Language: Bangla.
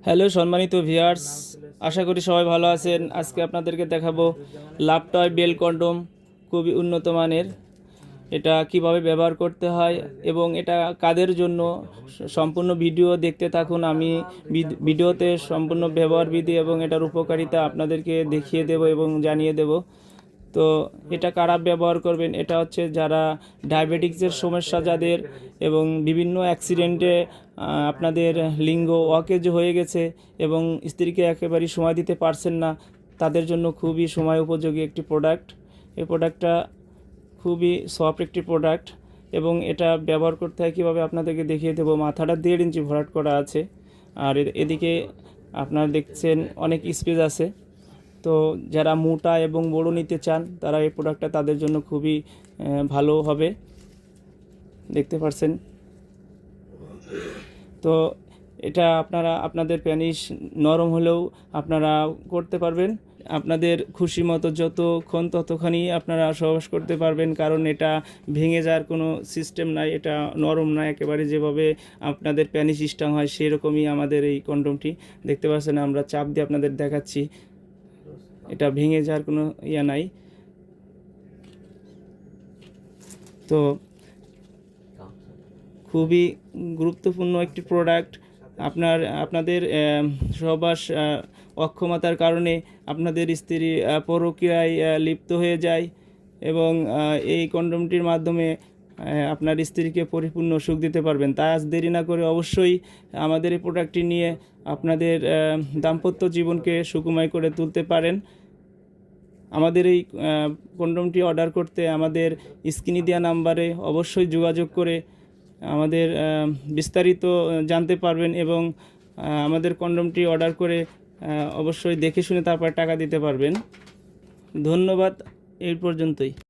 হ্যালো সম্মানিত ভিউয়ার্স, আশা করি সবাই ভালো আছেন। আজকে আপনাদেরকে দেখাবো লাভ টয় বেল কন্ডোম, খুবই উন্নত মানের। এটা কিভাবে ব্যবহার করতে হয় এবং এটা কাদের জন্য, সম্পূর্ণ ভিডিও দেখতে থাকুন। আমি ভিডিওতে সম্পূর্ণ ব্যবহার বিধি এবং এটার উপকারিতা আপনাদেরকে দেখিয়ে দেব এবং জানিয়ে দেব। তো এটা কারা ব্যবহার করবেন, এটা হচ্ছে যারা ডায়াবেটিক্সের সমস্যা যাদের এবং বিভিন্ন অ্যাক্সিডেন্টে আপনাদের লিঙ্গ অকেজ হয়ে গেছে এবং স্ত্রীকে একেবারেই সময় দিতে পারছেন না, তাদের জন্য খুবই সময় উপযোগী একটি প্রোডাক্ট। এই প্রোডাক্টটা খুবই সফট একটি প্রোডাক্ট এবং এটা ব্যবহার করতে হয় কীভাবে আপনাদেরকে দেখিয়ে দেবো। মাথাটা 1.5 ইঞ্চি ভরাট করা আছে, আর এদিকে আপনারা দেখছেন অনেক স্পেস আছে। তো যারা মোটা এবং বড় নিতে চান তারা এই প্রোডাক্টটা তাদের জন্য খুবই ভালো হবে, দেখতে পাচ্ছেন। তো এটা আপনাদের প্যানিস নরম হলেও আপনারা করতে পারবেন, আপনাদের খুশি মতো যতক্ষণ ততক্ষণই আপনারা সহবাস করতে পারবেন, কারণ এটা ভেঙে যাওয়ার কোনো সিস্টেম নাই। এটা নরম না, একেবারে যেভাবে আপনাদের প্যানিস স্ট্রং হয় সেরকমই আমাদের এই কন্ডোমটি। দেখতে পাচ্ছেন, আমরা চাপ দিয়ে আপনাদের দেখাচ্ছি, এটা ভেঙে যাওয়ার কোনো ইয়া নাই। তো খুবই গুরুত্বপূর্ণ একটি প্রোডাক্ট। আপনাদের সহবাস অক্ষমতার কারণে আপনাদের স্ত্রী পরকীয়ায় লিপ্ত হয়ে যায় এবং এই কন্ডোমটির মাধ্যমে আপনার স্ত্রীকে পরিপূর্ণ সুখ দিতে পারবেন। তাই আজ দেরি না করে অবশ্যই আমাদের এই প্রোডাক্টটি নিয়ে আপনাদের দাম্পত্য জীবনকে সুখময় করে তুলতে পারেন। আমাদের এই কন্ডোমটি অর্ডার করতে আমাদের স্ক্রিনে দেওয়া নাম্বারে অবশ্যই যোগাযোগ করে আমাদের বিস্তারিত জানতে পারবেন এবং আমাদের কন্ডোমটি অর্ডার করে অবশ্যই দেখে শুনে তারপর টাকা দিতে পারবেন। ধন্যবাদ, এই পর্যন্তই।